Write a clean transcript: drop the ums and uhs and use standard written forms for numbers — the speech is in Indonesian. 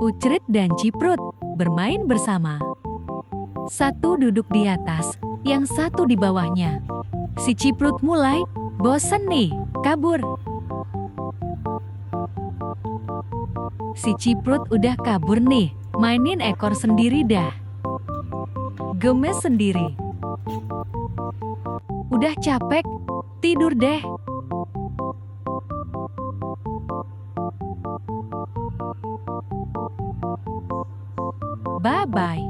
Ucrit dan Ciprut bermain bersama. Satu duduk di atas, yang satu di bawahnya. Si Ciprut mulai, bosen nih, kabur. Si Ciprut udah kabur nih, mainin ekor sendiri dah. Gemes sendiri. Udah capek, tidur deh. Bye-bye.